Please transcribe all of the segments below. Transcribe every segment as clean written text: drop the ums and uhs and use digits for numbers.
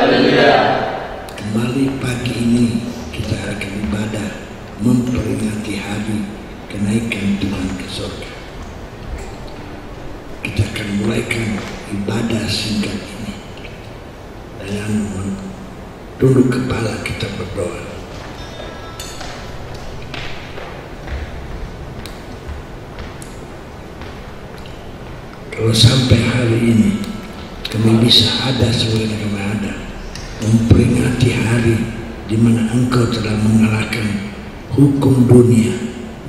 Kembali pagi ini kita akan ibadah memperingati hari kenaikan Tuhan ke surga. Kita akan mulaikan ibadah singkat ini dengan tunduk kepala kita berdoa. Kalau sampai hari ini kami bisa ada sebagai kami ada memperingati hari di mana Engkau telah mengalahkan hukum dunia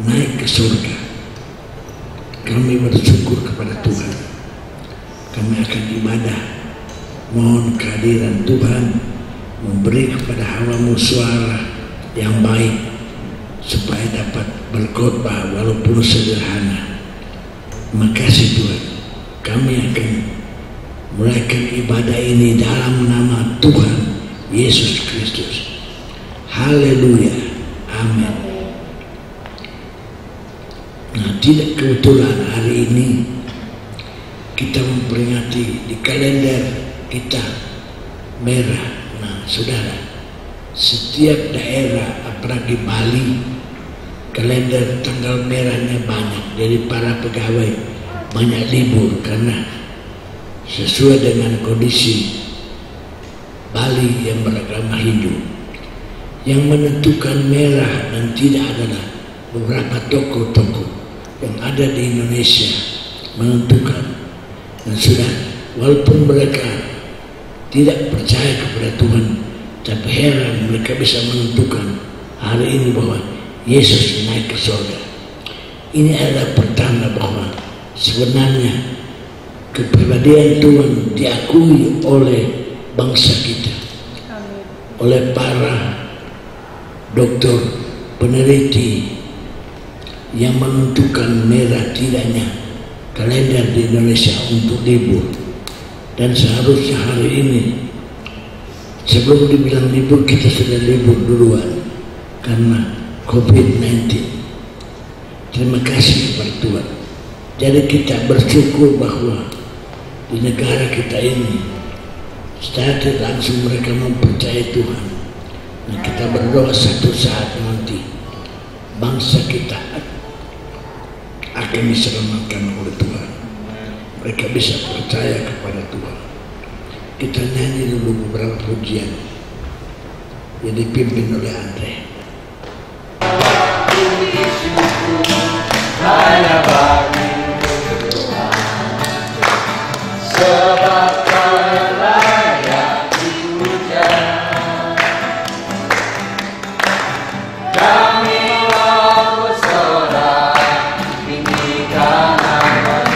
naik ke surga, kami bersyukur kepada Tuhan. Kami akan ibadah mohon kehadiran Tuhan, memberi kepada hawa-Mu suara yang baik supaya dapat berkhotbah walaupun sederhana. Makasih Tuhan, kami akan mulaikan ibadah ini dalam nama Tuhan Yesus Kristus. Haleluya, amin. Nah, tidak kebetulan hari ini kita memperingati di kalender kita merah. Nah, saudara, setiap daerah apalagi Bali kalender tanggal merahnya banyak, jadi para pegawai banyak libur karena sesuai dengan kondisi Bali yang beragama Hindu. Yang menentukan merah dan tidak adalah beberapa toko-toko yang ada di Indonesia menentukan. Dan sudah, walaupun mereka tidak percaya kepada Tuhan, tapi heran mereka bisa menentukan hari ini bahwa Yesus naik ke surga. Ini adalah pertanda bahwa sebenarnya kepribadian Tuhan diakui oleh bangsa kita. Amin. Oleh para dokter peneliti yang menentukan merah tidaknya kalender di Indonesia untuk libur. Dan seharusnya hari ini sebelum dibilang libur kita sudah libur duluan karena COVID-19. Terima kasih kepada Tuhan. Jadi kita bersyukur bahwa di negara kita ini secara langsung mereka mempercayai Tuhan. Nah, kita berdoa satu saat nanti bangsa kita akan diselamatkan oleh Tuhan. Mereka bisa percaya kepada Tuhan. Kita nyanyi dulu beberapa pujian yang dipimpin oleh Andre. Hanya bagi Tuhan, sebab Kau layak dipuja. Kami mau bersorak tinggikan nama-Mu.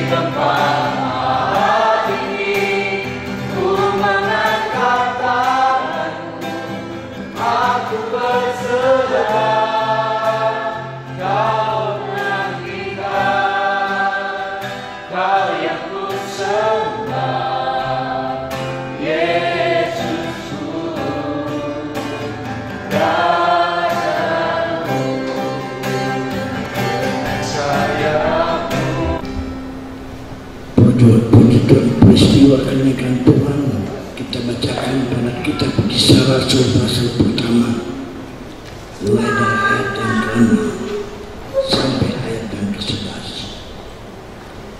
Tempat Kau yang ku sembah, Yesusku, rajaku, sayapku. Puji Tuhan, peristiwa kenaikan Tuhan kita bacakan pada kitab Kisah Rasul pasal pertama, mulai dari ayat yang ke-6 sampai ayat yang ke-11.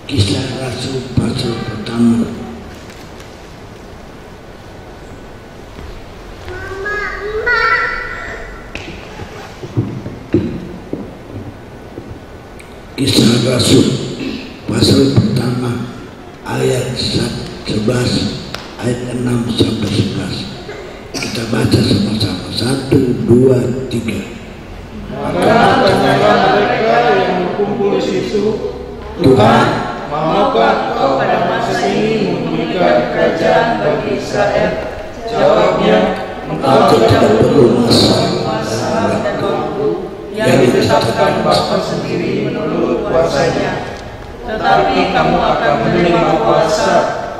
Kisah Rasul pasal pertama. Kisah Rasul pasal pertama ayat 11, ayat 6 sampai 11. Kita baca sama-sama. 1, 2, 3. Maka tanyalah mereka yang berkumpul di situ, Tuhan, maukah Kau pada masa ini memberikan kerajaan bagi Israel? Jawabnya, Engkau tidak perlu masa dan waktu yang ditetapkan Bapa sendiri menurut kuasanya. Tetapi kamu akan menerima kuasa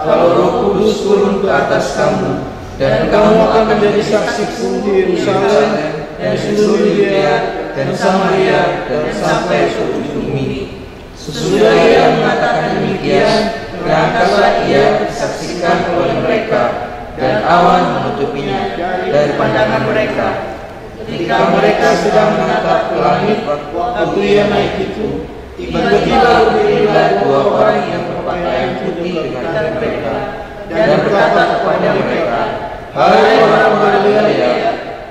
kalau Roh Kudus turun ke atas kamu, dan kamu akan menjadi saksiku di Yerusalem dan di seluruh Yudea dan Samaria dan sampai ke ujung bumi. Sesudah ia mengatakan demikian, berangkatlah ia disaksikan oleh mereka, dan awan menutupinya dari pandangan mereka. Ketika mereka sedang menatap ke langit, waktu ia naik itu, tiba-tiba berdirilah dua orang yang berpakaian putih dengan mereka, dan berkata kepada mereka, "Hai orang Galilea,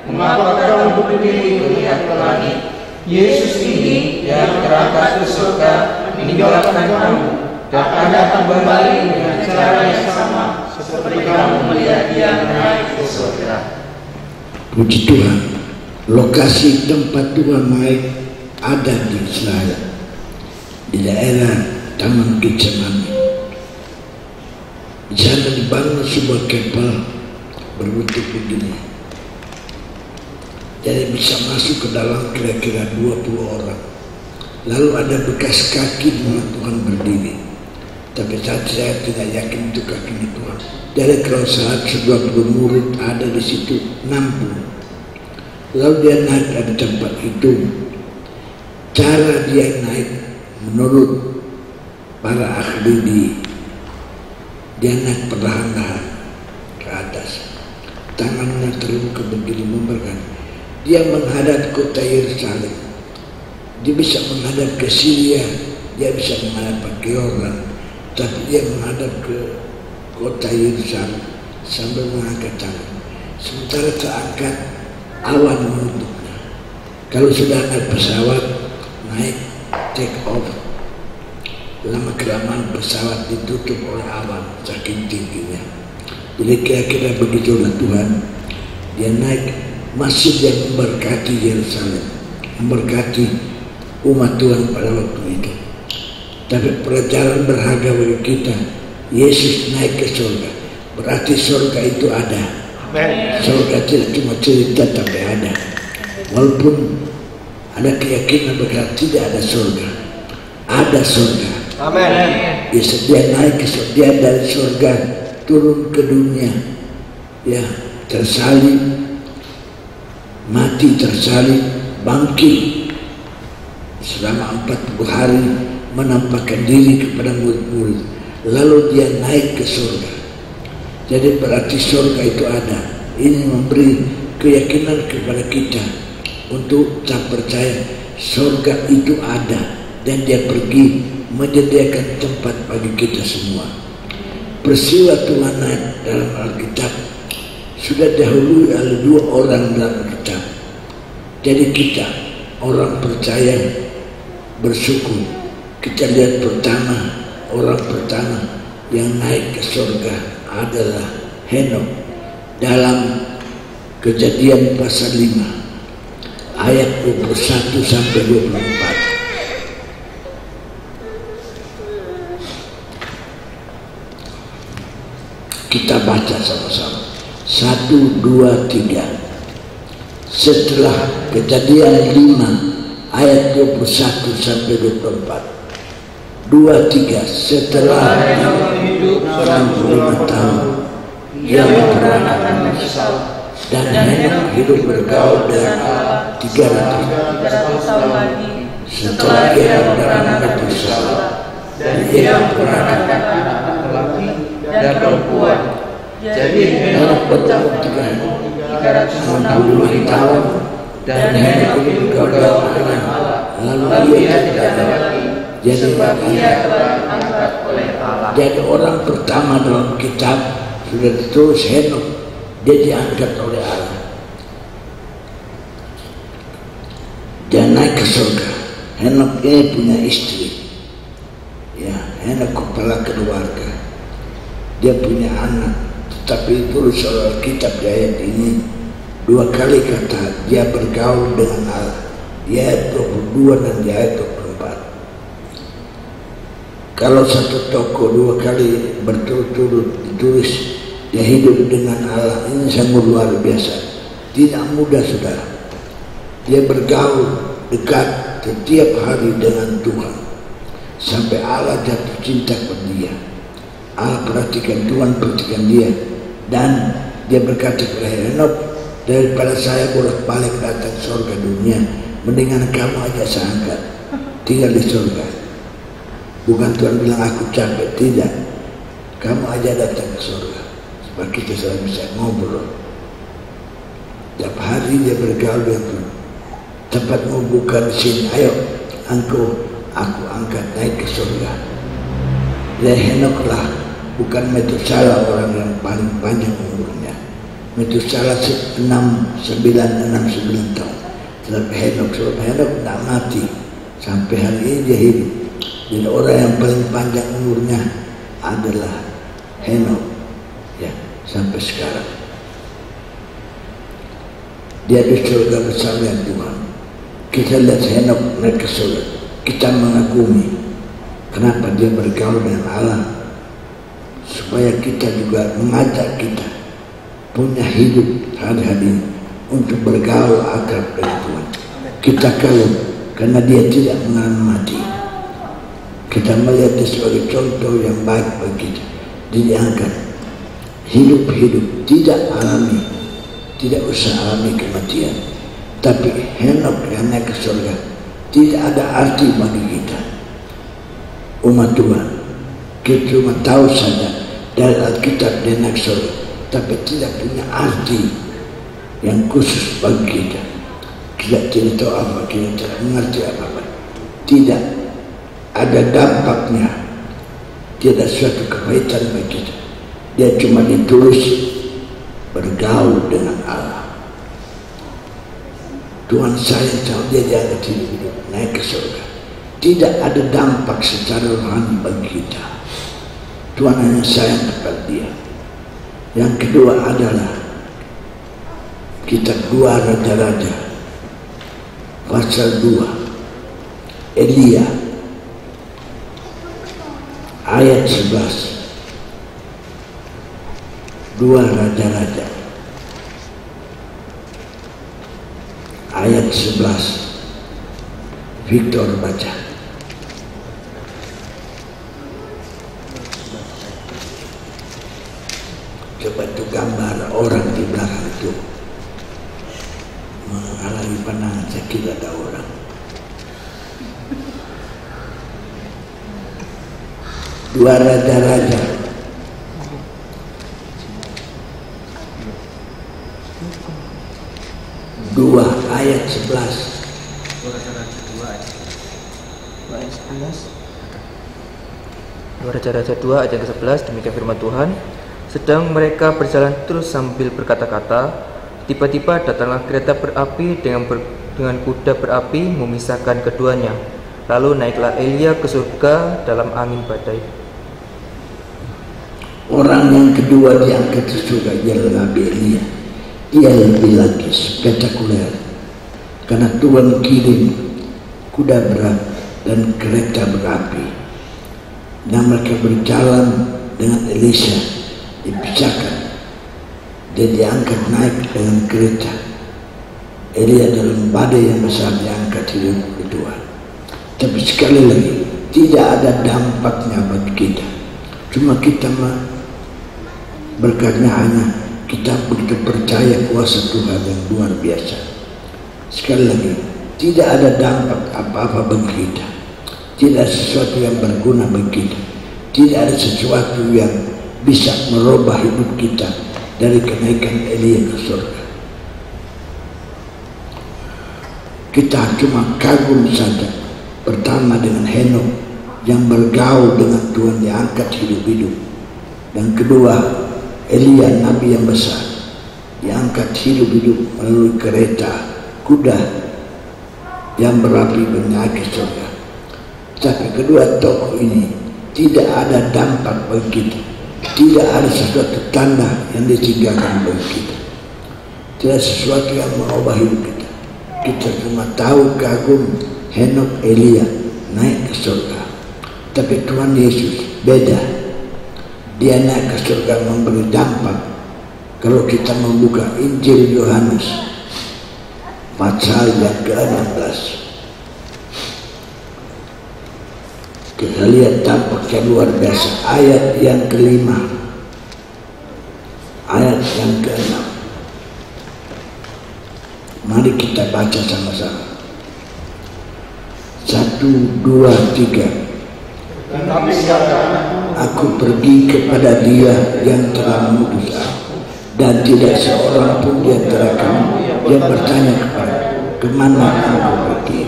mengapa kamu berdiri melihat ke langit? Yesus ini yang terangkat ke surga meninggalkan kamu, dan akan kembali dengan cara yang sama seperti kamu melihat dia naik ke surga." Puji Tuhan, lokasi tempat Tuhan naik ada di Israel, di daerah Taman Getsemani. Di sana dibangun sebuah kapal berbentuk begini, jadi bisa masuk ke dalam kira-kira 20 orang. Lalu ada bekas kaki di mana Tuhan berdiri, tapi saya tidak yakin itu kakinya Tuhan. Jadi kalau saat 20 murid ada di situ 60. Lalu dia naik dari tempat itu. Cara dia naik menurut para ahli dia naik perlahan-lahan ke atas, tangannya terbuka begini memberikan. Dia menghadap kota Yerusalem. Dia bisa menghadap ke Syria, dia bisa menghadap ke Yordan, tapi dia menghadap ke kota Yerusalem sambil mengangkat tangan. Sementara terangkat, awan menutupnya. Kalau sudah naik pesawat, naik take off, lama-kelamaan pesawat ditutup oleh awan saking tingginya. Jadi kira-kira begitulah Tuhan. Dia naik, masih dia memberkati Yerusalem, memberkati umat Tuhan pada waktu itu. Tapi pelajaran berharga bagi kita, Yesus naik ke surga, berarti surga itu ada. Surga tidak cuma cerita tapi ada. Walaupun ada keyakinan bahwa tidak ada surga, ada surga. Amin. Yesus dia naik ke surga, dia dari surga turun ke dunia, ya, tersalib, mati tersalib, bangkit selama 40 hari, menampakkan diri kepada murid-murid, lalu dia naik ke surga. Jadi berarti surga itu ada. Ini memberi keyakinan kepada kita untuk tak percaya surga itu ada, dan dia pergi menyediakan tempat bagi kita semua. Peristiwa Tuhan naik dalam Alkitab sudah dahulu oleh 2 orang dalam Alkitab. Jadi kita orang percaya bersyukur. Kita lihat orang pertama yang naik ke surga adalah Henok dalam Kejadian pasal 5 ayat 21 sampai 24. Kita baca sama-sama. 1, 2, 3. Setelah Kejadian 5 ayat 21 sampai 24. 2-3 setelah hidup 150 tahun, ia beranak dan Henok hidup bergaul dengan Allah 300 tahun lagi setelah ia beranak Metusala, dan ia memperanakkan anak laki dan perempuan. Jadi Henok bertemu dengan 360 tahun dan Henok hidup bergaul dengan Allah. Lalu ia tidak ada lagi. Jadi ia telah diangkat oleh Allah. Jadi orang pertama dalam kitab sudah ditulis Henok, dia diangkat oleh Allah. Dia naik ke surga. Henok ini punya istri. Ya, Henok kepala keluarga. Dia punya anak. Tetapi ditulis oleh kitab di ayat ini 2 kali kata dia bergaul dengan Allah. Di ayat 22 dan di ayat 24. Kalau satu tokoh 2 kali berturut-turut ditulis dia hidup dengan Allah, ini sangat luar biasa. Tidak mudah, saudara. Dia bergaul dekat setiap hari dengan Tuhan sampai Allah jatuh cinta kepada dia. Allah perhatikan, Tuhan perhatikan dia, dan dia berkata kepada Henok, daripada saya bolak-balik datang surga dunia, mendingan kamu aja saya angkat tinggal di surga. Bukan Tuhan bilang aku capek, tidak, kamu aja datang ke surga supaya kita selalu bisa ngobrol. Tiap hari dia bergaul dengan Tuhan. Tempatmu bukan di sini, ayo aku angkat naik ke surga. Dan Henoklah, bukan Metusala orang yang paling panjang umurnya. Metusala 69 tahun. Tetapi Henok tidak mati sampai hari ini dia hidup. Dan orang yang paling panjang umurnya adalah Henok, ya, sampai sekarang. Dia di surga bersama dengan Tuhan. Kita lihat Henok naik ke surga, kita mengagumi kenapa dia bergaul dengan Allah, supaya kita juga mengajak kita punya hidup hari-hari untuk bergaul akrab dengan Tuhan. Kita kalau karena dia tidak mengalami mati, kita melihat dia sebagai contoh yang baik bagi kita. Dia diangkat hidup tidak alami, tidak usah alami kematian. Tapi Henok yang naik ke surga tidak ada arti bagi kita umat Tuhan. Kita cuma tahu saja dari Alkitab dia naik surga, tapi tidak punya arti yang khusus bagi kita. Kita tidak tahu apa, kita tidak mengerti apa-apa, tidak ada dampaknya, tidak suatu kebaikan bagi kita. Dia cuma ditulis bergaul dengan Allah. Tuhan sayang sama dia, diangkat hidup naik ke surga. Tidak ada dampak secara rohani bagi kita. Tuhan hanya sayang kepada dia. Yang kedua adalah kitab 2 Raja-Raja pasal 2, Elia ayat 11. 2 Raja-Raja ayat 11. Victor baca. Coba itu gambar orang di belakang itu menghalangi pandangan, saya kira ada orang. Dua Raja-Raja dua ayat 11. 2 Raja-Raja 2 ayat yang ke-11, demikian firman Tuhan. Sedang mereka berjalan terus sambil berkata-kata, tiba-tiba datanglah kereta berapi dengan kuda berapi memisahkan keduanya. Lalu naiklah Elia ke surga dalam angin badai. Orang yang kedua diangkat ke surga ialah Nabi Elia. Ia lebih lagi spektakuler karena Tuhan kirim kuda berapi dan kereta berapi, dan mereka berjalan dengan Elisha dipisahkan. Dia diangkat naik dengan kereta. Elia dalam badai yang besar diangkat hidup kedua. Tapi sekali lagi tidak ada dampaknya bagi kita. Cuma kita berkarya hanya kita begitu percaya kuasa Tuhan yang luar biasa. Sekali lagi, tidak ada dampak apa-apa bagi kita. Tidak sesuatu yang berguna bagi kita. Tidak ada sesuatu yang bisa merubah hidup kita dari kenaikan Elia ke surga. Kita cuma kagum saja. Pertama dengan Henok yang bergaul dengan Tuhan, diangkat hidup-hidup. Dan kedua, Elia nabi yang besar, diangkat hidup-hidup melalui kereta kuda yang berapi menaiki surga. Tapi kedua tokoh ini tidak ada dampak bagi kita. Tidak ada sesuatu tanda yang ditinggalkan bagi kita. Tidak sesuatu yang mengubah hidup kita. Kita cuma tahu kagum Henok, Elia naik ke surga. Tapi Tuhan Yesus beda. Dia naik ke surga memberi dampak. Kalau kita membuka Injil Yohanes pasal yang ke-16, kita lihat dampak yang luar biasa. Ayat yang ke-5, ayat yang ke-6. Mari kita baca sama-sama. 1, 2, 3. Tetapi sekarang Aku pergi kepada Dia yang telah mengutus aku, dan tidak seorang pun di antara kamu yang bertanya kepadaku, kemana aku pergi?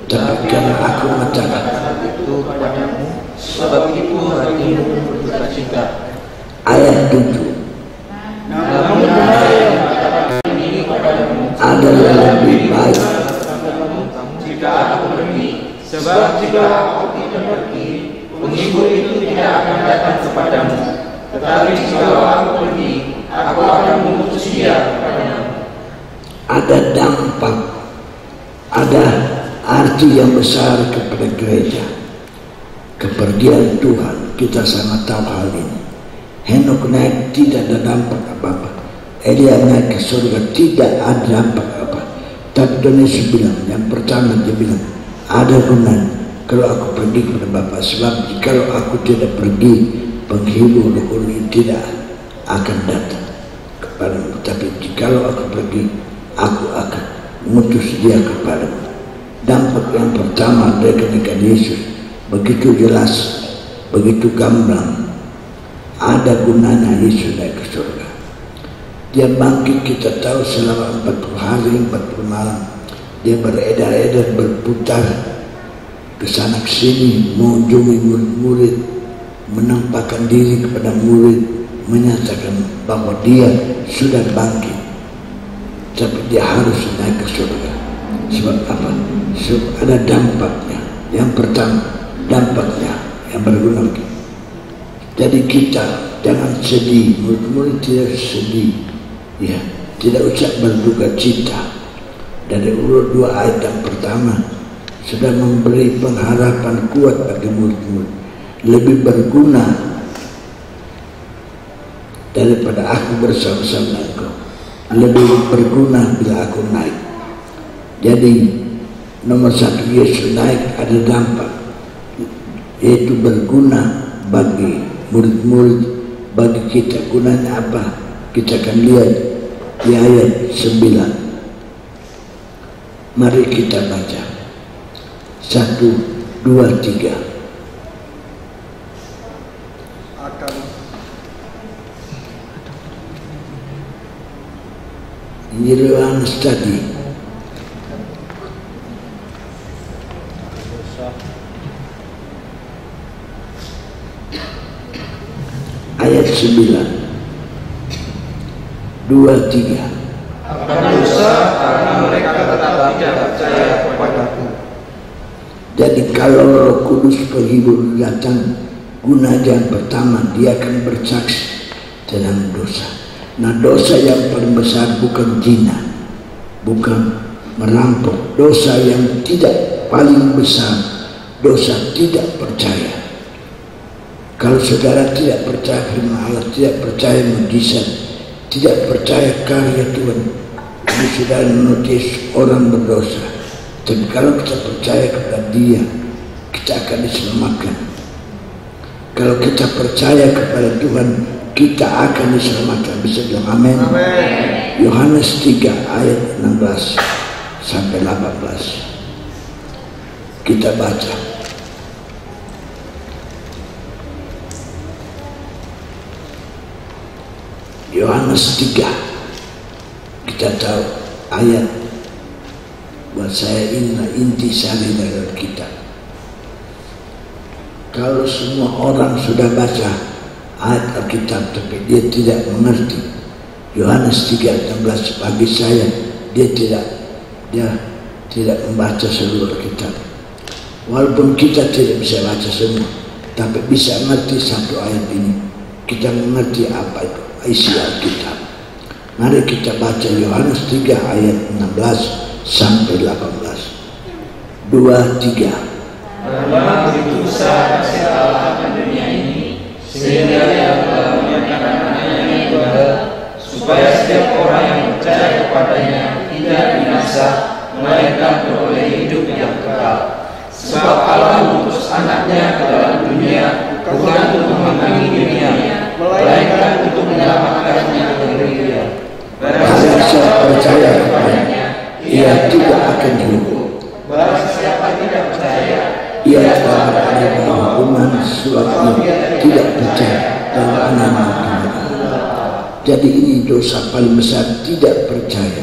Tapi karena aku mengatakan itu padamu, sebab itu hatimu berduka cita. Ayat 7. Namun benar yang mengatakan ini kepadamu Adalah lebih baik jika aku pergi, sebab jika aku tidak pergi, penghibur itu tidak akan datang kepadamu. Tetapi jika aku pergi, aku akan mengutus dia kepadamu. ada dampak, ada arti yang besar kepada gereja. Kepergian Tuhan, kita sama tahu hal ini. Henok naik tidak ada dampak apa-apa. Elia naik ke surga tidak ada dampak apa. Tapi Tuhan Yesus bilang, yang pertama dia bilang, ada gunanya kalau aku pergi kepada Bapa. Sebab kalau aku tidak pergi, penghibur Roh Kudus tidak akan datang kepadamu. Tapi jikalau aku pergi, aku akan mengutus dia kepadamu. Dampak yang pertama dari kenaikan Yesus begitu jelas, begitu gamblang. Ada gunanya Yesus naik ke surga. Dia bangkit, kita tahu selama 40 hari 40 malam dia beredar-edar, berputar ke sana ke sini, mengunjungi murid-murid, menampakkan diri kepada murid, menyatakan bahwa dia sudah bangkit. Tapi dia harus naik ke surga. Sebab apa? Sebab ada dampaknya. Yang pertama, dampaknya yang berguna. Jadi kita jangan sedih, murid-murid tidak sedih, ya, tidak usah berduka cita. Dari urut 2 ayat yang pertama sudah memberi pengharapan kuat bagi murid-murid, lebih berguna daripada aku bersama-sama dengan engkau, lebih berguna bila aku naik. Jadi nomor 1, Yesus naik ada dampak, yaitu berguna bagi murid-murid, bagi kita. Gunanya apa? Kita akan lihat di ayat 9. Mari kita baca 1, 2, 3. Yohanes tadi ayat 9, 2, 3. Akan dosa karena mereka tetap tidak percaya kepadaku. Jadi kalau Roh Kudus penghibur datang, guna yang pertama dia akan bersaksi dalam dosa. Nah, dosa yang paling besar bukan zina, bukan merampok. Dosa yang tidak paling besar, dosa tidak percaya. Kalau saudara tidak percaya firman Allah, tidak percaya mujizat, tidak percaya karya Tuhan, ini sudah menurut Yesus orang berdosa. Tapi kalau kita percaya kepada Dia, kita akan diselamatkan. Kalau kita percaya kepada Tuhan, kita akan diselamatkan. Bisa bilang amin. Yohanes 3 ayat 16 sampai 18. Kita baca. Yohanes 3. Kita tahu ayat buat saya inilah inti sari dari Alkitab. Kalau semua orang sudah baca ayat Alkitab tapi dia tidak mengerti Yohanes 3:16, bagi saya dia tidak membaca seluruh Alkitab. Walaupun kita tidak bisa baca semua, tapi bisa mengerti satu ayat ini, kita mengerti apa itu isi Alkitab. Mari kita baca Yohanes 3 ayat 16 sampai 18. 2, 3. Karena begitu besar kasih Allah akan dunia ini, sehingga Dia telah menyatakan anaknya tunggal, supaya setiap orang yang percaya kepadanya tidak binasa, melainkan beroleh hidup yang kekal. Sebab Allah mengutus anaknya ke dalam dunia bukan untuk menghakimi dunia, melainkan untuk menyelamatkannya dari Dia. Barang siapa percaya kepadanya, ia tidak akan dihukum. Barang siapa tidak percaya, Ia telah berada dalam hukuman sebab ia tidak percaya dan nama Tuhan. Jadi ini dosa paling besar, tidak percaya.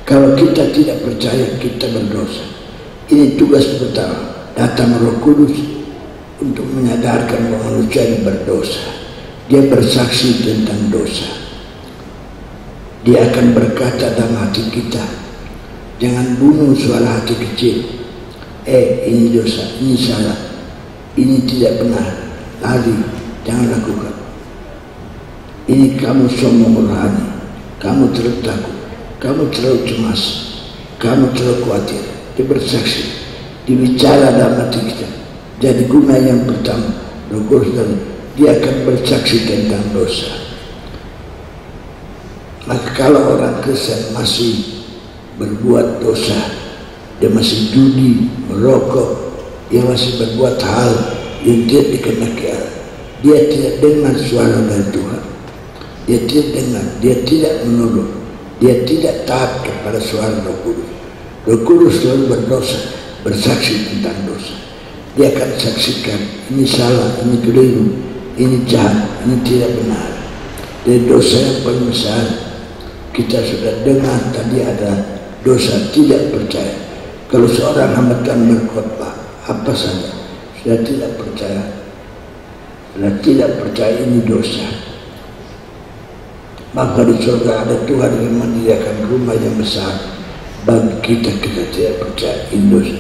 Kalau kita tidak percaya, kita berdosa. Ini tugas pertama, datang Roh Kudus untuk menyadarkan bahwa manusia ini berdosa. Dia bersaksi tentang dosa. Dia akan berkata dalam hati kita, jangan bunuh suara hati kecil. Ini dosa, ini salah, ini tidak benar. Lari, jangan lakukan. Ini kamu sombong rohani, kamu terlalu takut, kamu terlalu cemas, kamu terlalu khawatir. Dia bersaksi, dibicara dalam hati kita. Jadi guna yang pertama, Roh Kudus, dia akan bersaksi tentang dosa. Maka kalau orang Kristen masih berbuat dosa, dia masih judi, merokok, dia masih berbuat hal yang tidak dikehendaki Allah, dia tidak dengar suara dari Tuhan, dia tidak dengar, dia tidak menolong, dia tidak taat kepada suara Roh Kudus. Roh Kudus selalu berdosa, bersaksi tentang dosa. Dia akan saksikan ini salah, ini keliru, ini jahat, ini tidak benar. Dari dosa yang paling besar kita sudah dengar tadi ada dosa tidak percaya. Kalau seorang hamba Tuhan berkhotbah apa saja, sudah tidak percaya, sudah tidak percaya, ini dosa. Maka di surga ada Tuhan yang menyediakan rumah yang besar bagi kita tidak percaya, ini dosa.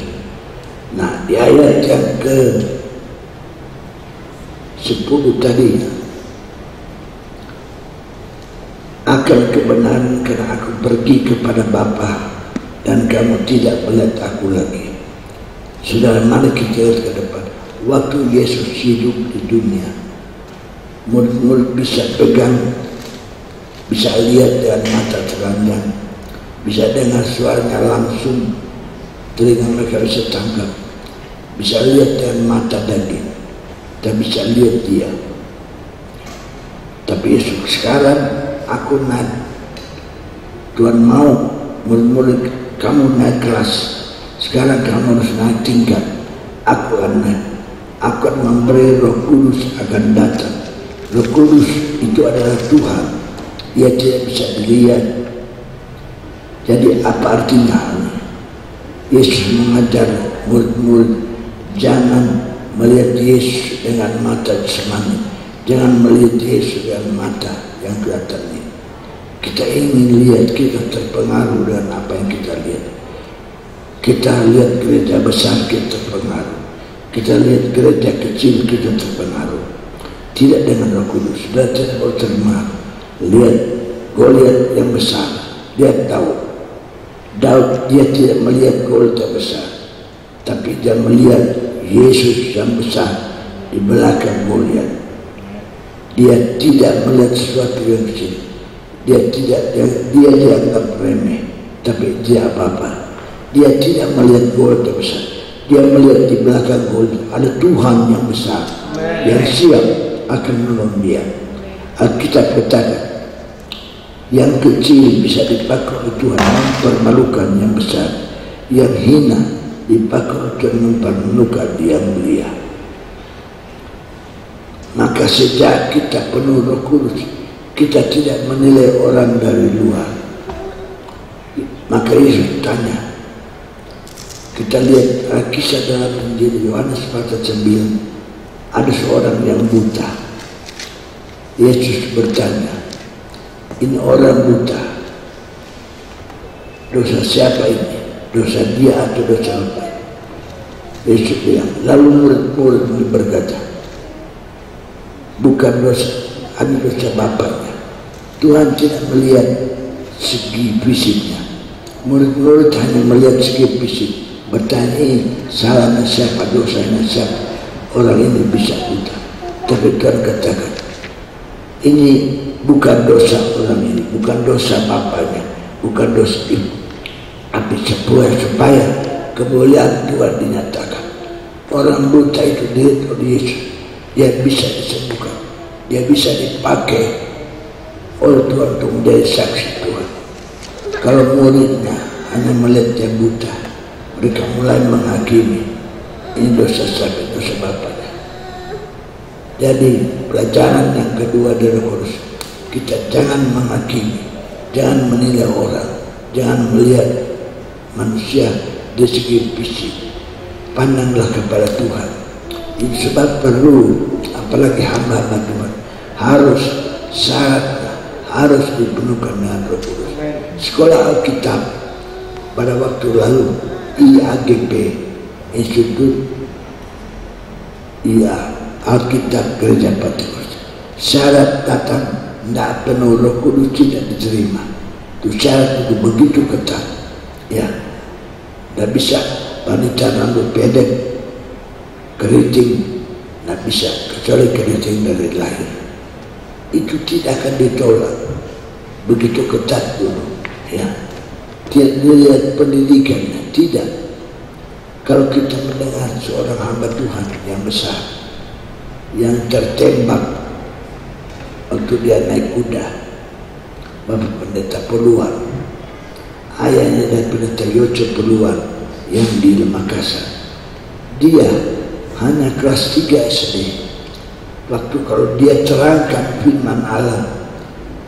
Nah, di ayat yang ke-10 tadi, akan kebenaran karena aku pergi kepada Bapa dan kamu tidak melihat aku lagi. Saudara, mari kita lihat ke depan. Waktu Yesus hidup di dunia, murid-murid bisa pegang, bisa lihat dengan mata telanjang, bisa dengar suaranya langsung, telinga mereka bisa tangkap, bisa lihat dengan mata daging, dan bisa lihat dia. Tapi Yesus sekarang, aku naik, Tuhan mau murid-murid kamu naik kelas, sekarang kamu harus naik tingkat. Aku akan naik, aku akan memberi Roh Kudus akan datang. Roh Kudus itu adalah Tuhan, dia tidak bisa dilihat. Jadi apa artinya? Yesus mengajar murid-murid jangan melihat Yesus dengan mata jasmani, jangan melihat Yesus dengan mata yang kelihatan ini. Kita ingin lihat, kita terpengaruh dengan apa yang kita lihat. Kita lihat gereja besar, kita terpengaruh. Kita lihat gereja kecil, kita terpengaruh. Tidak dengan Roh Kudus, sudah tidak boleh terpengaruh. Lihat Goliat yang besar, dia tahu. Daud, dia tidak melihat Goliat yang besar, tapi dia melihat Yesus yang besar di belakang Goliat. Dia tidak melihat sesuatu yang kecil. Dia dianggap remeh, tapi dia apa-apa. Dia tidak melihat Goliat yang besar. Dia melihat di belakang ada Tuhan yang besar yang siap akan menolong dia. Alkitab katakan, yang kecil bisa dipakai oleh Tuhan mempermalukan yang besar, yang hina dipakai untuk mempermalukan yang mulia. Maka sejak kita penuh Roh Kudus, kita tidak menilai orang dari luar. Maka Yesus tanya, kita lihat kisah dalam Injil Yohanes pasal 9, ada seorang yang buta. Yesus bertanya, ini orang buta, dosa siapa ini? Dosa dia atau dosa apa? Yesus bilang, lalu murid-murid berkata, bukan dosa, ini dosa bapaknya. Tuhan tidak melihat segi fisiknya. Murid-murid hanya melihat segi fisik. Bertanya, ini salahnya siapa, dosanya siapa? Orang ini bisa buta. Tapi Tuhan katakan, ini bukan dosa orang ini, bukan dosa bapaknya, bukan dosa ibu, tapi supaya kemuliaan Tuhan dinyatakan. Orang buta itu dilihat oleh Yesus, dia bisa disembuhkan, dia bisa dipakai oleh Tuhan untuk menjadi saksi Tuhan. Kalau muridnya hanya melihat dia buta, mereka mulai menghakimi, ini dosa siapa, dosa bapaknya. Jadi pelajaran yang kedua dari Kudus, kita jangan menghakimi, jangan menilai orang, jangan melihat manusia dari segi fisik. Pandanglah kepada Tuhan. Ini sebab perlu, apalagi hamba-hamba Tuhan, harus syaratnya harus dipenuhkan dengan Roh Kudus. Sekolah Alkitab pada waktu lalu, IAGP, Institut Alkitab Gereja Pentakosta, syarat datang tidak penuh Roh Kudus tidak diterima. Itu syarat itu begitu ketat, ya. Tidak bisa wanita rambut pendek, keriting, tidak bisa kecuali keriting dari lahir. Itu tidak akan ditolak, begitu ketat dulu, ya. Tidak dilihat pendidikannya, tidak. Kalau kita mendengar seorang hamba Tuhan yang besar, yang tertembak waktu dia naik kuda, Bapak Pendeta Peluang, ayahnya dan Pendeta Yoco Peluang yang di Makassar. Dia hanya kelas 3 SD. Waktu kalau dia terangkan firman Allah,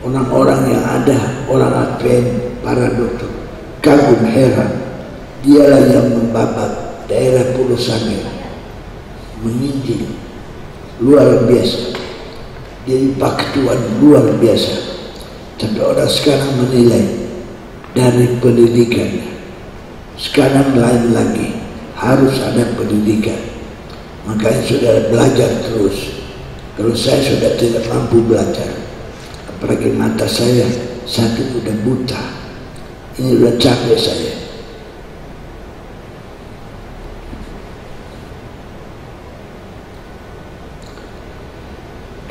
orang-orang yang ada, orang Advent, para dokter kagum heran. Dialah yang membabat daerah Pulau Sangir, menginjil luar biasa. Dia dipakai Tuhan luar biasa. Tapi orang sekarang menilai dari pendidikannya. Sekarang lain lagi, harus ada pendidikan. Makanya sudah belajar terus. Kalau saya sudah tidak mampu belajar, apalagi mata saya satu sudah buta, ini sudah capek saya.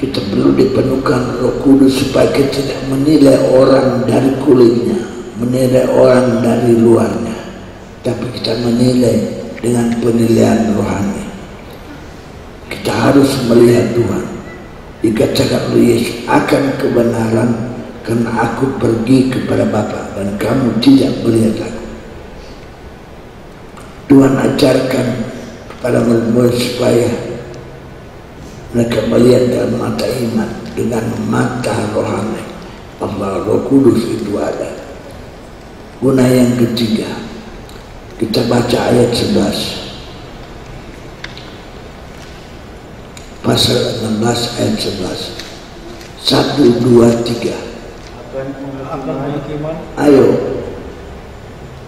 Kita perlu dipenuhkan Roh Kudus supaya kita tidak menilai orang dari kulitnya, menilai orang dari luarnya, tapi kita menilai dengan penilaian rohani. Kita harus melihat Tuhan. Dikatakan oleh Yesus, akan kebenaran karena aku pergi kepada Bapa dan kamu tidak melihat aku. Tuhan ajarkan kepada murid-murid supaya mereka melihat dalam mata iman, dengan mata rohani. Allah Roh Kudus itu ada. Guna yang ketiga, kita baca ayat 11. Pasal 16 ayat 11. 1, 2, 3. Ayo.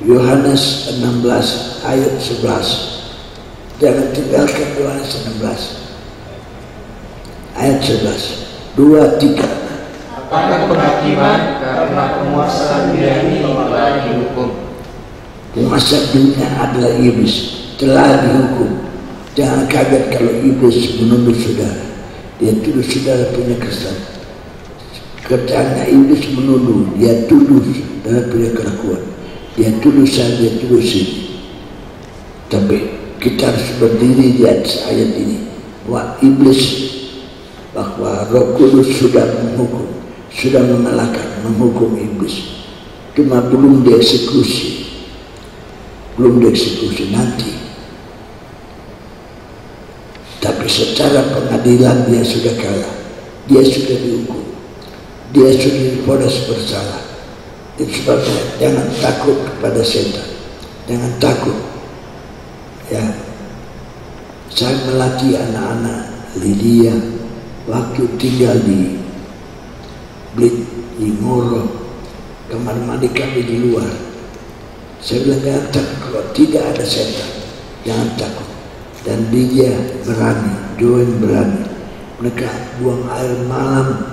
Yohanes 16 ayat 11. Jangan tinggalkan Yohanes 16. Ayat 11, 2, 3. Apakah penghakiman karena penguasa dunia ini telah dihukum? Penguasa dunia adalah iblis, telah dihukum. Jangan kaget kalau iblis menuduh saudara. Dia tuduh saudara punya kesalahan. Kerjaannya iblis menuduh, dia tuduh saudara punya kelakuan. Dia tuduh saya, dia tuduh sini. Tapi kita harus berdiri di atas ayat ini, bahwa iblis, bahwa Roh Kudus sudah menghukum, sudah mengalahkan, menghukum iblis. Cuma belum dieksekusi, nanti. Tapi secara pengadilan dia sudah kalah, dia sudah dihukum, dia sudah divonis bersalah. Itu sebabnya jangan takut kepada setan, jangan takut. Ya, saya melatih anak-anak Lydia waktu tinggal di Blit, di Ngoro, kamar mandi kami di luar. Saya bilang jangan takut, kalau tidak ada setan, jangan takut. Dan Lydia berani, Joan berani. Mereka buang air malam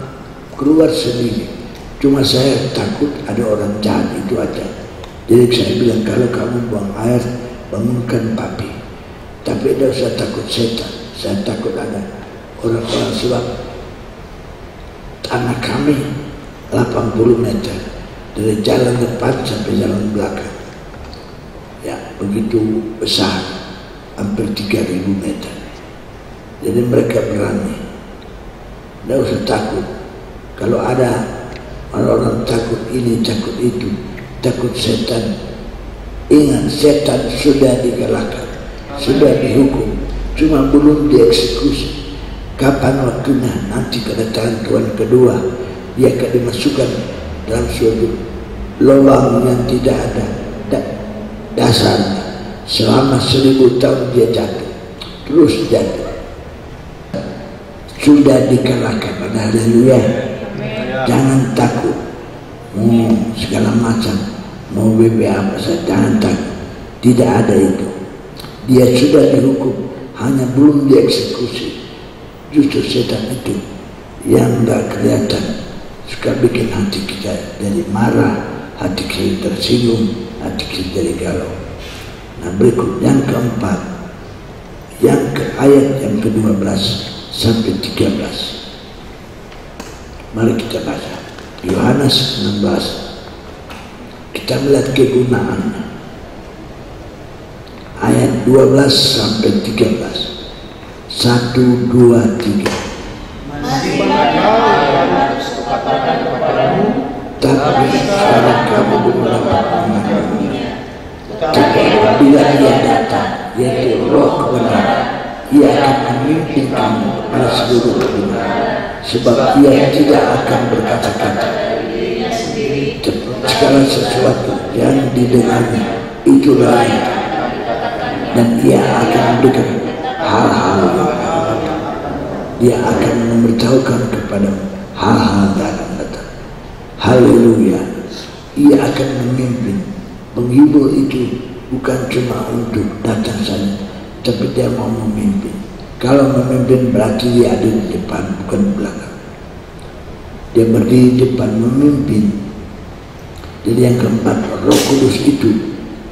keluar sendiri. Cuma saya takut ada orang jahat, itu aja. Jadi saya bilang kalau kamu buang air, bangunkan papi. Tapi tidak usah takut setan. Saya takut ada orang-orang, sebab tanah kami 80 meter dari jalan depan sampai jalan belakang. Ya, begitu besar, hampir 3000 meter. Jadi mereka berani. Tidak usah takut. Kalau ada orang-orang takut ini, takut itu, takut setan, ingat setan sudah dikalahkan, sudah dihukum, cuma belum dieksekusi. Kapan waktunya? Nanti kedatangan Tuhan kedua, dia akan dimasukkan dalam suatu lubang yang tidak ada dasarnya. Selama 1000 tahun dia jatuh, terus jatuh. Sudah dikalahkan. Haleluya. Jangan takut. Segala macam, mau BB apa saja, jangan takut. Tidak ada itu. Dia sudah dihukum, hanya belum dieksekusi. Justru setan itu yang tidak kelihatan suka bikin hati kita jadi marah, hati kita tersinggung, hati kita jadi galau. Nah, berikut yang keempat, yang ke ayat yang ke-12 sampai 13. Mari kita baca Yohanes 16. Kita melihat kegunaannya. Ayat 12 sampai 13. 1, 2, 3. Masih banyak hal yang harus kukatakan kepadamu, Tapi sekarang kamu belum dapat mengertinya. Tapi apabila dia datang, yaitu Roh kebenaran, ia akan memimpin kamu pada seluruh kebenaran, sebab ia tidak akan berkata-kata. Segala sesuatu yang didengarnya itu lain, dan ia akan mendengar hal-hal yang akan. Dia akan memberitahukan kepadamu hal-hal yang akan datang. Haleluya. Ia akan memimpin. Penghibur itu bukan cuma untuk datang saja, tapi dia mau memimpin. Kalau memimpin berarti dia ada di depan, bukan di belakang. Dia berdiri di depan memimpin. Jadi yang keempat, Roh Kudus itu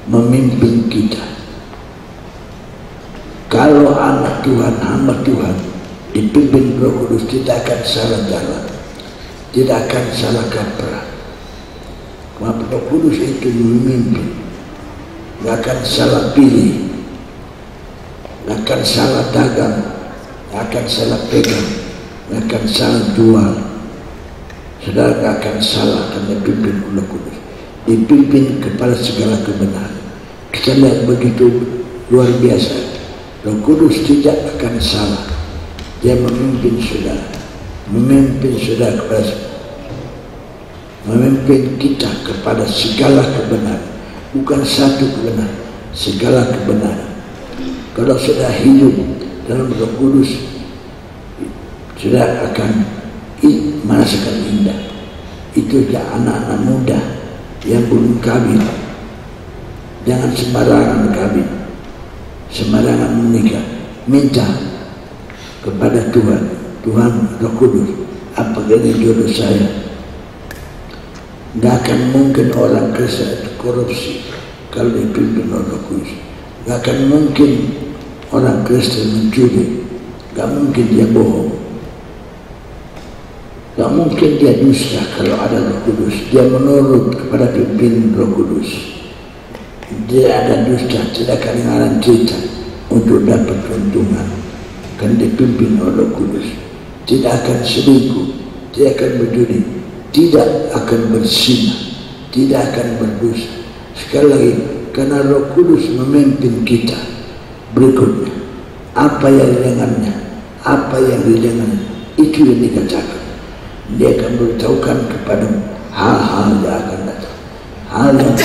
memimpin kita. Kalau anak Tuhan, hamba Tuhan dipimpin Roh Kudus, tidak akan salah jalan, tidak akan salah kaprah. Karena Roh Kudus itu memimpin, nggak akan salah pilih, nggak akan salah dagang, nggak akan salah pegang, nggak akan salah jual. Saudara nggak akan salah karena dipimpin oleh Kudus, dipimpin kepada segala kebenaran. Kita lihat begitu luar biasa. Roh Kudus tidak akan salah. Dia memimpin saudara, memimpin saudara kepada, memimpin kita kepada segala kebenaran. Bukan satu kebenaran, segala kebenaran. Kalau sudah hidup dalam Roh Kudus, sudah akan merasakan indah. Itu ya anak-anak muda yang belum kawin, jangan sembarangan kawin, sembarangan menikah. Minta kepada Tuhan, Tuhan Roh Kudus, apa ini jodoh saya? Gak akan mungkin orang Kristen itu korupsi kalau dipimpin oleh Roh Kudus. Gak akan mungkin orang Kristen mencuri, gak mungkin dia bohong, gak mungkin dia dusta kalau ada Roh Kudus. Dia menurut kepada pimpinan Roh Kudus. Dia ada dusta, tidak kedengaran cerita untuk dapat keuntungan, akan dipimpin oleh Roh Kudus. Tidak akan selingkuh, tidak akan berjudi, tidak akan berzina, tidak akan berdosa. Sekali lagi, karena Roh Kudus memimpin kita. Berikutnya, apa yang dengannya, apa yang didengannya, itu yang dikatakan. Dia akan beritahukan kepadamu hal-hal yang akan datang, hal yang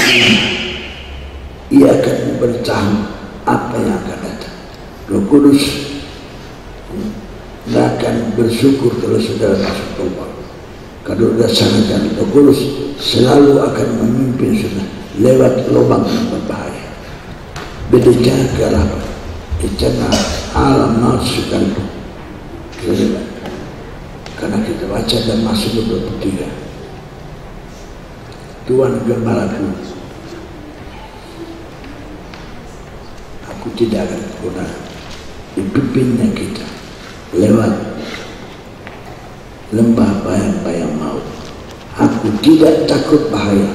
ia akan memberitahu apa yang akan datang. Roh Kudus tidak akan bersyukur kalau saudara masuk lubang. Kalau sudah sangat jalan, Roh Kudus selalu akan memimpin saudara lewat lubang yang berbahaya. Berbicara ke arah bicara alam nafsu kalbu. Karena kita baca dan masuk ke 23. Tuhan gembalaku, aku tidak akan pernah dipimpinnya kita lewat lembah bayang-bayang maut. Aku tidak takut bahaya,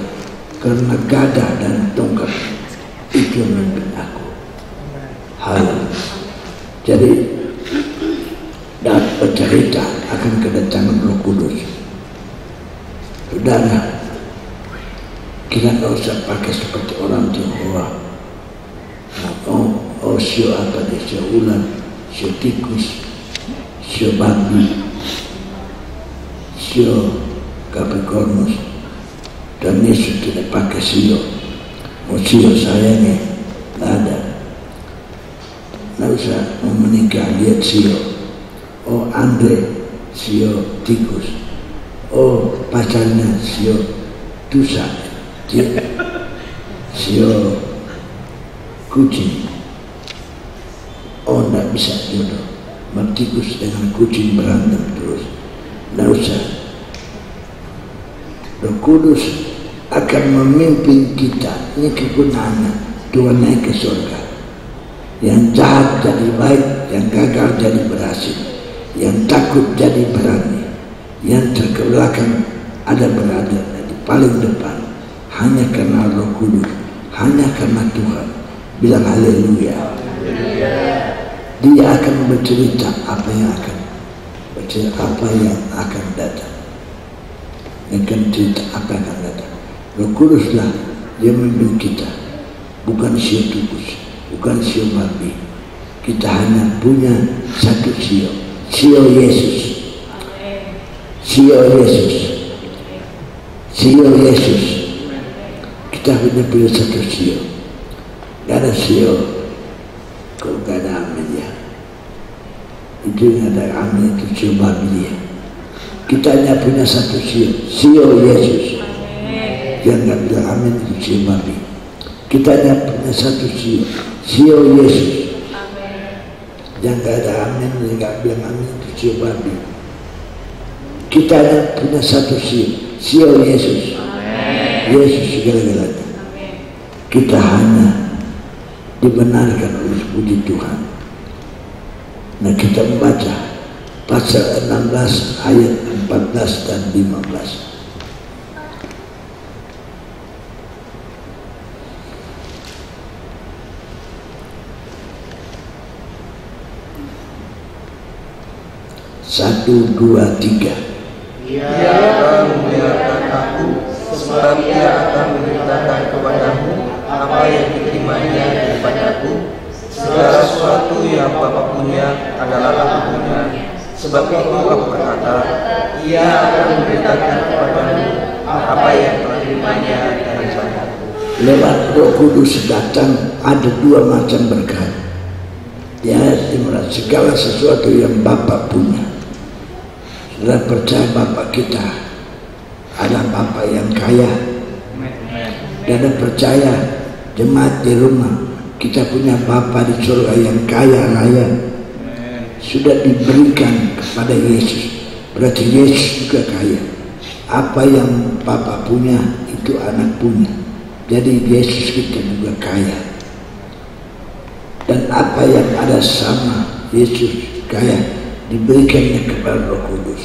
karena gada dan tongkat itu memimpin aku. Jadi dapat bercerita akan kedatangan Roh Kudus. Saudara, kita tidak usah pakai seperti orang Tionghoa. Sio apa dia, sio ular, sio tikus, sio babi, sio Capricornus. Dan Yesus tidak pakai sio. Sio sayangnya tidak ada. Tidak usah mau menikah lihat sio. Andre sio tikus. Pacarnya sio tusa, sio kucing. Tidak bisa jodoh. Tikus dengan kucing berantem terus. Tidak usah. Roh Kudus akan memimpin kita. Ini kegunaannya. Tuhan naik ke surga. Yang jahat jadi baik, yang gagal jadi berhasil, yang takut jadi berani, yang terkebelakang ada berada di paling depan. Hanya karena Roh Kudus, hanya karena Tuhan. Bilang haleluya. Dia akan bercerita apa yang akan datang. Dia akan cerita apa yang akan datang. Roh Kuduslah yang memimpin kita, bukan sio tikus, bukan sio babi. Kita hanya punya satu sio, sio Yesus. Sio Yesus. Sio Yesus. Kita hanya punya satu sio. Gak ada sio kalau gak ada amin ya. Itu yang ada amin itu sio babi ya. Kita hanya punya satu sio, sio Yesus. Yang gak bilang amin itu sio babi. Kita hanya punya satu sio, sio Yesus. Yang gak ada amin, yang gak bilang amin itu sio babi. Kita hanya punya satu sio Yesus. Yesus segala-galanya. Kita hanya dibenarkan oleh puji Tuhan. Nah, kita membaca pasal 16 ayat 14 dan 15. Satu, dua, tiga. Ia akan memuliakan aku, sebab ia akan memberitakan kepadamu apa yang diterimanya daripadaku. Segala sesuatu yang Bapa punya adalah aku punya. Sebab itu aku berkata, ia akan memberitakan kepadamu apa yang telah diterimanya daripadaku. Lewat Roh Kudus datang ada dua macam berkat. Dia dimulai segala sesuatu yang Bapa punya. Sudah percaya Bapa kita adalah Bapa yang kaya. Dan percaya jemaat di rumah kita punya Bapa di surga yang kaya raya. Sudah diberikan kepada Yesus. Berarti Yesus juga kaya. Apa yang Bapa punya itu anak punya. Jadi Yesus kita juga kaya. Dan apa yang ada sama Yesus kaya diberikannya kepada Roh Kudus.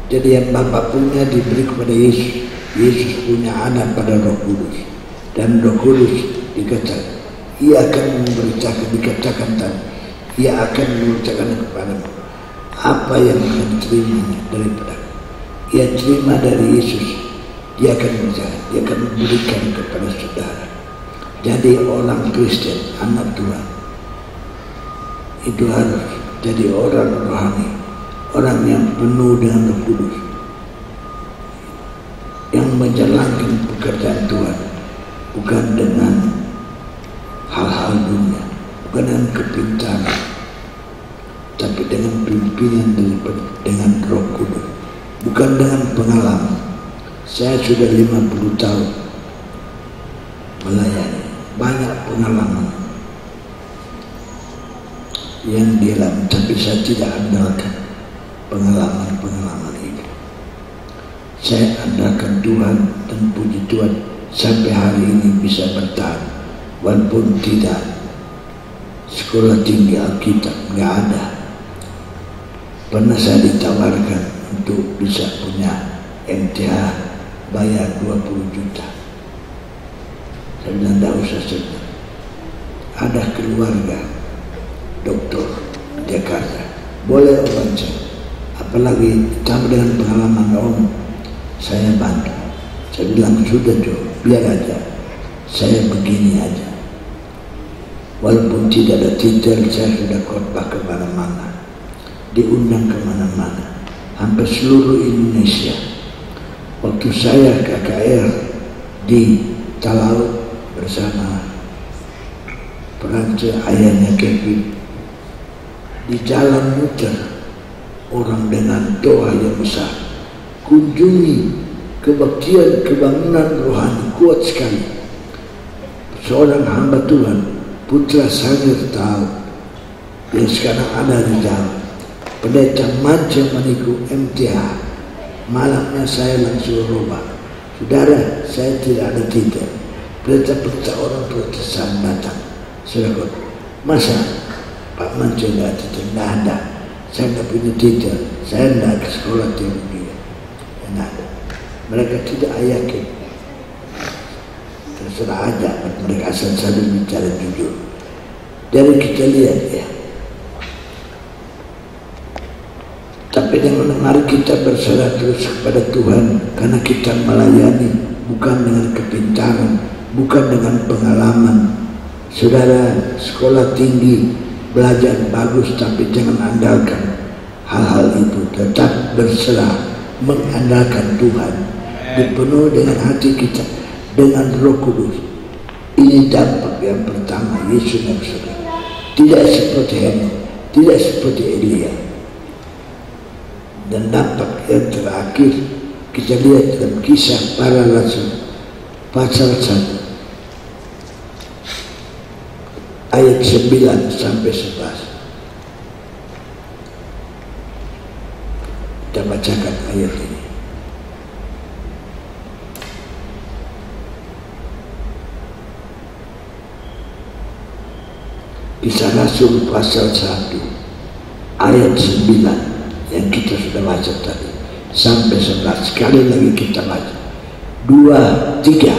Jadi yang Bapa punya diberi kepada Yesus. Yesus punya anak pada Roh Kudus. Dan Roh Kudus dikatakan ia akan memberitakan, dikatakan tadi, ia akan memberitakan kepadamu apa yang akan diterimanya daripada ia terima dari Yesus. Dia akan berjalan, dia akan memberikan kepada saudara. Jadi orang Kristen, anak Tuhan, itu harus jadi orang rohani, orang yang penuh dengan Roh Kudus, yang menjalankan pekerjaan Tuhan, bukan dengan hal-hal dunia, bukan dengan kepintaran, tapi dengan pimpinan dengan Roh Kudus, bukan dengan pengalaman. Saya sudah 50 tahun melayani, banyak pengalaman yang dialami, tapi saya tidak andalkan pengalaman-pengalaman itu. Saya andalkan Tuhan, dan puji Tuhan sampai hari ini bisa bertahan, walaupun tidak sekolah tinggi Alkitab, nggak ada. Pernah saya ditawarkan untuk bisa punya MTH, bayar 20 juta. Saya bilang tidak usah saja. Ada keluarga dokter Jakarta, boleh wawancara, apalagi tambah dengan pengalaman Om, saya bantu. Saya bilang sudah Jo, biar aja, saya begini aja. Walaupun tidak ada titel, saya sudah khotbah kemana-mana, diundang kemana-mana, hampir seluruh Indonesia. Waktu saya KKR di Talaut bersama perancis ayahnya Kevin, di jalan muter, orang dengan doa yang besar, kunjungi kebaktian kebangunan rohani kuat sekali. Seorang hamba Tuhan, putra Sangir Tahu, yang sekarang ada di jalan, pendeta Manja Maniku MTH. Malamnya saya langsung rubah, saudara, saya tidak ada titel. Pendeta orang Protestan datang, sudah kok, masa Pak Manja tidak titel? Tidak ada, saya tidak punya titel, saya tidak ke sekolah teologi, tidak ada. Mereka tidak yakin, terserah aja, mereka asal saja bicara jujur. Jadi kita lihat ya. Tapi dengan mari kita berserah terus kepada Tuhan, karena kita melayani bukan dengan kepintaran, bukan dengan pengalaman. Saudara sekolah tinggi, belajar bagus, tapi jangan andalkan hal-hal itu. Tetap berserah, mengandalkan Tuhan, dipenuhi dengan hati kita, dengan Roh Kudus. Ini dampak yang pertama Yesus yang saudara. Tidak seperti Henok, tidak seperti Elia. Dan dampak yang terakhir kita lihat dalam Kisah Para Rasul pasal 1 ayat 9 sampai 11. Kita bacakan ayat ini. Kisah Rasul pasal 1 ayat 9 yang kita sudah baca tadi sampai 11. Sekali lagi kita baca, 2, 3.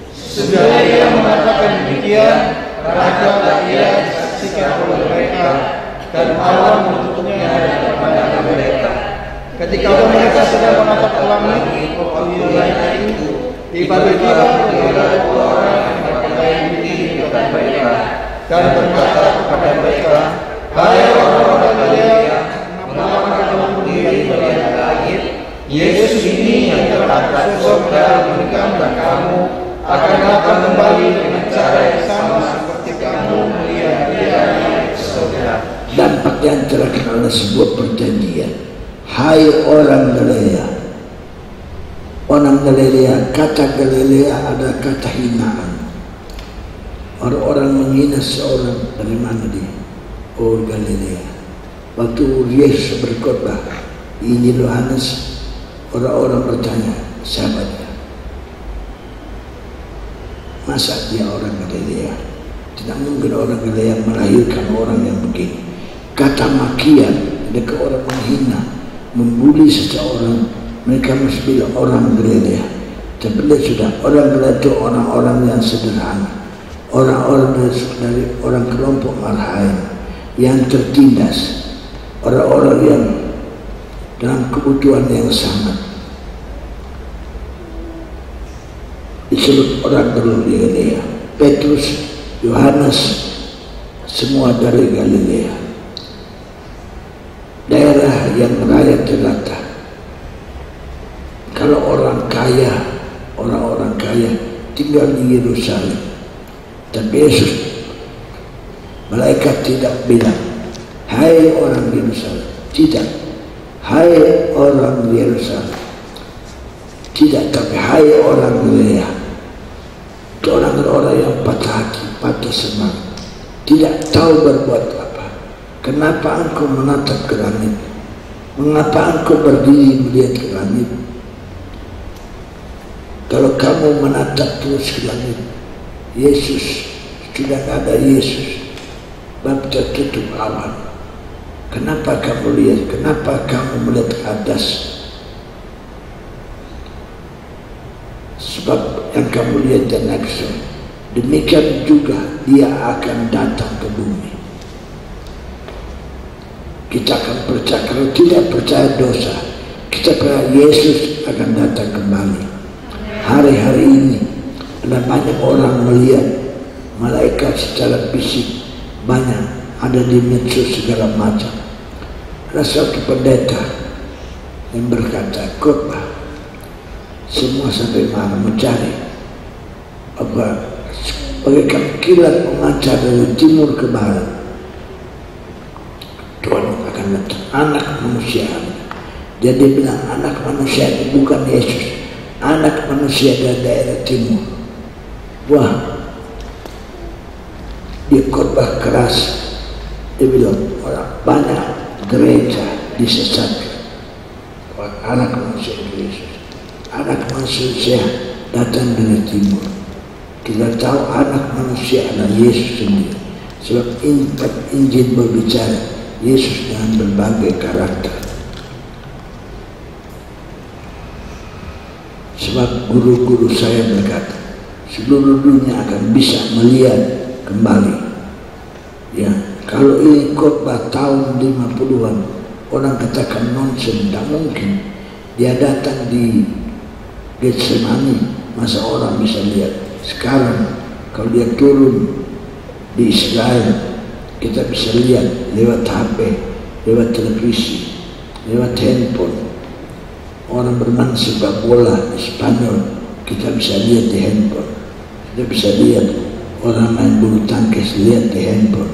Sesudah ia mengatakan demikian, berangkatlah ia disaksikan oleh mereka, dan Allah menutupnya daripada mereka. Ketika mereka sedang menatap ke langit, waktu wilayah itu tiba-tiba ada 2 orang yang berpakaian putih di depan mereka, dan berkata kepada mereka, hai orang-orang Galilea, mengapa kamu berdiri melihat langit? Yesus ini yang telah ke surga meninggalkan kamu akan datang kembali dengan cara yang sama seperti kamu melihat dia naik ke surga. Dampak yang terakhir adalah sebuah perjanjian. Hai orang Galilea, orang Galilea, kata Galilea adalah kata hinaan. Orang-orang menghina seorang, dari mana dia? Oh Galilea. Waktu Yesus berkhotbah di Injil Yohanes, orang-orang bertanya, siapa dia? Masa dia orang Galilea? Tidak mungkin orang Galilea melahirkan orang yang begini. Kata makian, mereka orang menghina, membuli seseorang, mereka mesti bilang orang Galilea. Tapi sudah, orang Galilea itu orang-orang yang sederhana, orang-orang dari orang kelompok marhain yang tertindas, orang-orang yang dalam kebutuhan yang sangat, disebut orang Galilea. Petrus, Yohanes, semua dari Galilea, daerah yang raya jelata. Kalau orang-orang kaya tinggal di Yerusalem. Tapi Yesus, malaikat tidak bilang, hai orang Yerusalem. Tidak, hai orang Yerusalem. Tidak, tapi hai orang Galilea. Itu orang-orang yang patah hati, patah semangat, tidak tahu berbuat apa. Kenapa engkau menatap ke langit? Mengapa engkau berdiri melihat ke langit? Kalau kamu menatap terus ke langit, Yesus, sudah ada Yesus, bab tertutup awan. Kenapa kamu lihat? Kenapa kamu melihat ke atas? Sebab yang kamu lihat dan naksir, demikian juga dia akan datang ke bumi. Kita akan percaya. Kalau tidak percaya dosa, kita percaya Yesus akan datang kembali. Hari-hari ini ada banyak orang melihat malaikat secara fisik, banyak ada di medsos segala macam. Ada satu pendeta yang berkata, khotbah, semua sampai mana mencari apa, bagaikan kilat memancar dari timur ke barat. Tuhan akan datang, anak manusia. Jadi bilang anak manusia itu bukan Yesus, anak manusia dari daerah timur. Wah, dia khotbah keras. Dia bilang orang banyak gereja disesatkan. Anak manusia itu Yesus. Anak manusia datang dari timur. Kita tahu anak manusia adalah Yesus sendiri. Sebab Injil berbicara Yesus dengan berbagai karakter. Sebab guru-guru saya berkata, seluruh dunia akan bisa melihat kembali. Ya, kalau ini khotbah tahun 50-an, orang katakan nonsen, tidak mungkin. Dia datang di Getsemani, masa orang bisa lihat. Sekarang kalau dia turun di Israel, kita bisa lihat lewat HP, lewat televisi, lewat handphone. Orang bermain sepak bola di Spanyol, kita bisa lihat di handphone. Kita bisa lihat orang main bulu tangkis, lihat di handphone.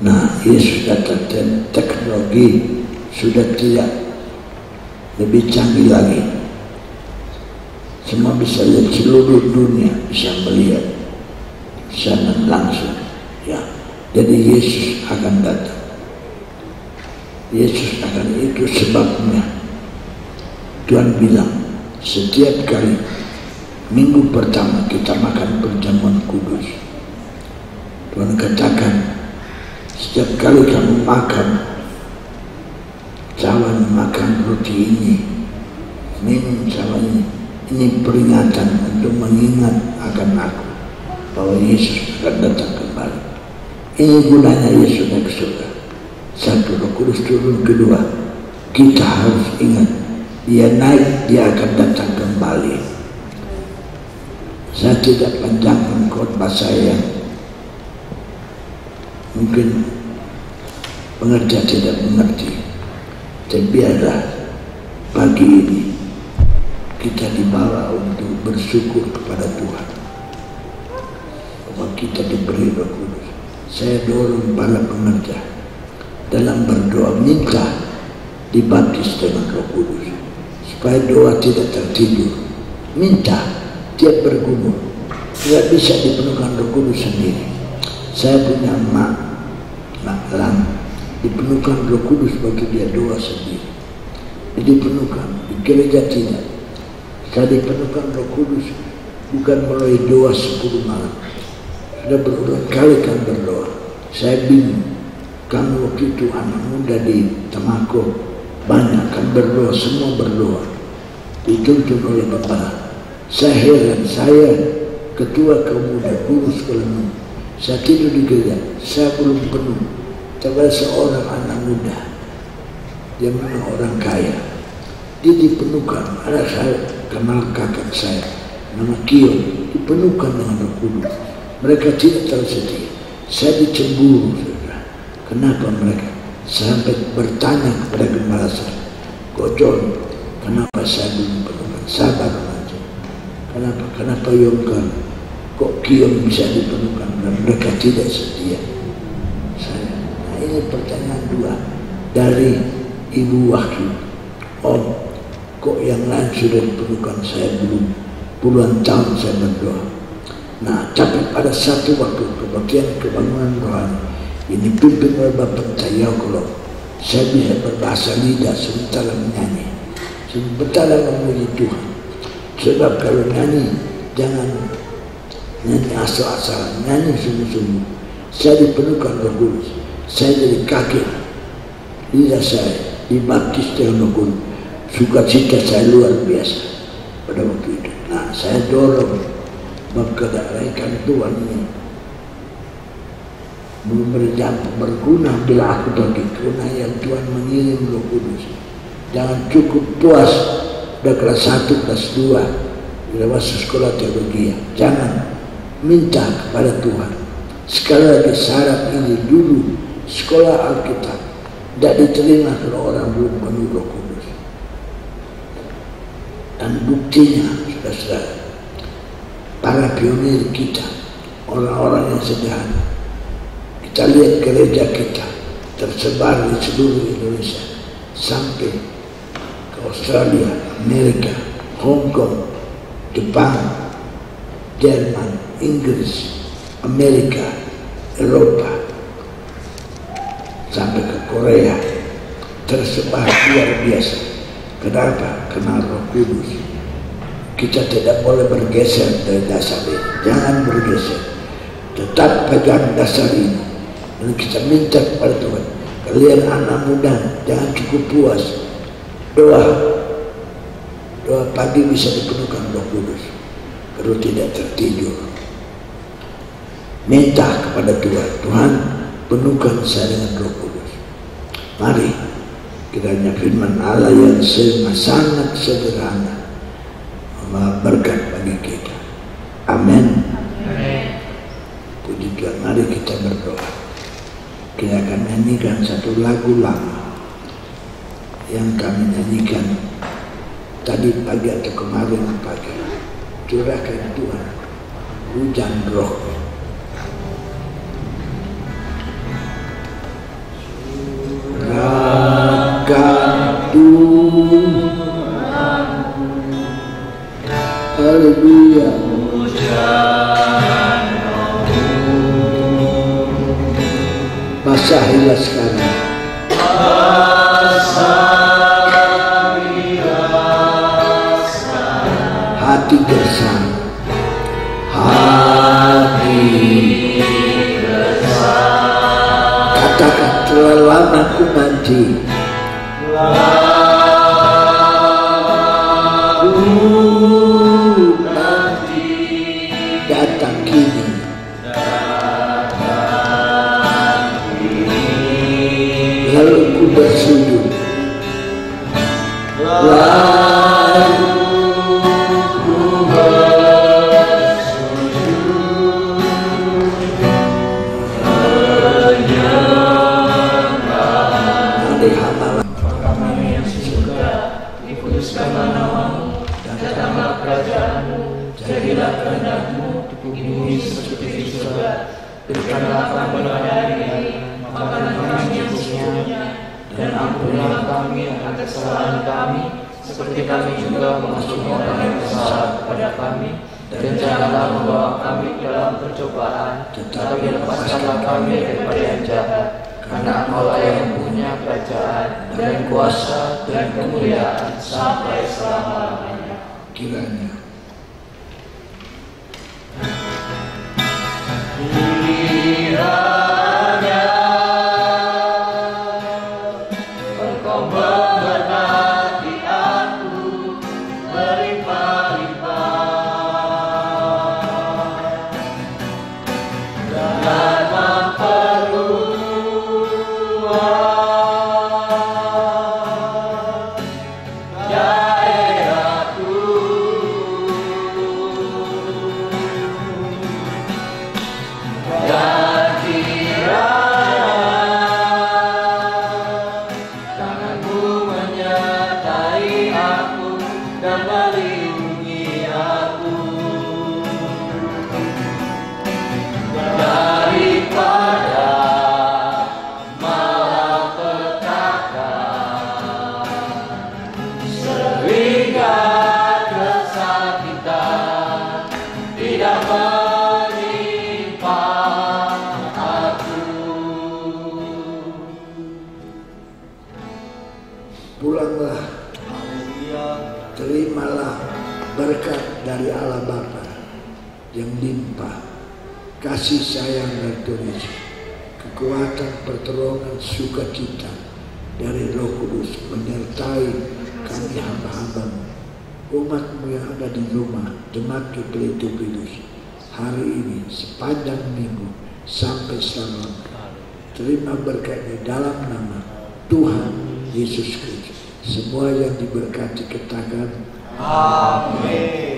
Nah, Yesus datang dan teknologi sudah tidak lebih canggih lagi. Semua bisa lihat, seluruh dunia bisa melihat sana langsung. Ya, jadi Yesus akan datang. Yesus akan, itu sebabnya Tuhan bilang setiap kali minggu pertama kita makan perjamuan kudus, Tuhan katakan setiap kali kamu makan, jangan makan roti ini, minum cawan ini peringatan untuk mengingat akan aku bahwa Yesus akan datang kembali. Ini gunanya Yesus naik ke surga. Satu, Roh Kudus turun. Kedua, kita harus ingat dia naik, dia akan datang kembali. Saya tidak panjangkan khotbah saya, mungkin pengerja tidak mengerti, tapi biarlah pagi ini kita dibawa untuk bersyukur kepada Tuhan bahwa kita diberi Roh Kudus. Saya dorong para pengerja dalam berdoa, minta dibaptis dengan Roh Kudus supaya doa tidak tertidur. Minta tiap bergumul, tidak bisa dipenuhkan Roh Kudus sendiri. Saya punya mak Lam, dipenuhkan Roh Kudus bagi dia doa sendiri. Dipenuhkan, di gereja tidak. Saya dipenuhkan Roh Kudus bukan melalui doa 10 malam. Sudah berulang kali kan berdoa. Saya bingung. Kamu waktu itu anak muda di Temako banyak kan berdoa, semua berdoa. Dituntun oleh Bapak. Saya heran, saya ketua kaum muda, guru sekolah minggu. Saya tidur di gereja, saya belum penuh. Tapi seorang anak muda, dia memang orang kaya. Dia dipenuhkan, anak saya kenal kakak saya, nama Kion, dipenuhkan dengan Roh Kudus. Mereka tidak tersedih. Saya dicemburu, saudara. Kenapa mereka? Sampai bertanya kepada gembala saya, "Kok John, kenapa saya belum penuhkan?" Sabar aja. Kenapa Yongkan? Kok Kion bisa dipenuhkan dan mereka tidak setia? Nah ini pertanyaan dua dari Ibu Wahyu. Om, kok yang lain sudah dipenuhkan, saya belum? Puluhan tahun saya berdoa. Nah, tapi pada satu waktu kebaktian kebangunan rohani ini pimpin oleh Bapak Tayakolog, saya bisa berbahasa lidah sementara menyanyi, sementara memuji Tuhan. Sebab kalau nyanyi, jangan nyanyi asal-asalan, nyanyi sungguh-sungguh. Saya dipenuhkan Roh Kudus, saya jadi kaget, lidah saya dibaptis dengan Roh Kudus. Sukacita saya luar biasa pada waktu itu. Nah, saya dorong bab kedaerahan Tuhan ini berguna bila aku bagi karena yang Tuhan mengirim Roh Kudus. Jangan cukup puas udah kelas 1, kelas 2 bila masuk sekolah teologi. Jangan, minta kepada Tuhan. Sekali lagi syarat ini dulu sekolah Alkitab tidak diterima kalau orang belum penuh Roh Kudus. Dan buktinya, saudara-saudara, para pionir kita, orang-orang yang sederhana, kita lihat gereja kita tersebar di seluruh Indonesia sampai ke Australia, Amerika, Hong Kong, Jepang, Jerman, Inggris, Amerika, Eropa, sampai ke Korea, tersebar luar biasa. Kenapa? Karena Roh Kudus. Kita tidak boleh bergeser dari dasar ini. Jangan bergeser. Tetap pegang dasar ini. Dan kita minta kepada Tuhan. Kalian anak muda, jangan cukup puas. Doa pagi bisa dipenuhkan Roh Kudus. Kalau tidak tertidur, minta kepada Tuhan. Tuhan, penuhkan saya dengan Roh Kudus. Mari kiranya firman Allah yang sangat sederhana berkat bagi kita. Amin. Puji Tuhan. Mari kita berdoa. Kita akan nyanyikan satu lagu lama yang kami nyanyikan tadi pagi atau kemarin pagi. Curahkan Tuhan hujan roh. Curahkan Tuhan, haleluya. Basahilah sekarang. Hati gersang. Katakan, telah lama ku nanti. Datang kini. Lalu ku bersujud. Lalu ku bersujud. Mari hamba Kami yang di surga, dikuduskanlah namamu, datanglah kerajaanmu, jadilah kehendak-mu di bumi seperti di surga. Berikanlah kami hari ini makanan kami yang secukupnya, dan ampunilah kami akan kesalahan kami, seperti kami juga mengampuni orang yang bersalah kepada kami. Dan janganlah membawa kami ke dalam percobaan, tetapi lepaskanlah kami daripada yang jahat. Karena Allah yang punya kerajaan dan kuasa dan kemuliaan sampai selama-lamanya. kiranya. Kiranya Engkau memberkati aku berlimpah-limpah. Pulanglah, terimalah berkat dari Allah Bapa yang limpah, kasih sayang dan tulis, kekuatan, pertolongan, sukacita dari Roh Kudus menyertai kami hamba-hambamu, umatmu yang ada di rumah Jemaat Pelita Kudus hari ini sepanjang minggu sampai selama. Terima berkatnya dalam nama Tuhan Yesus Kristus. Semua yang diberkati katakan amin.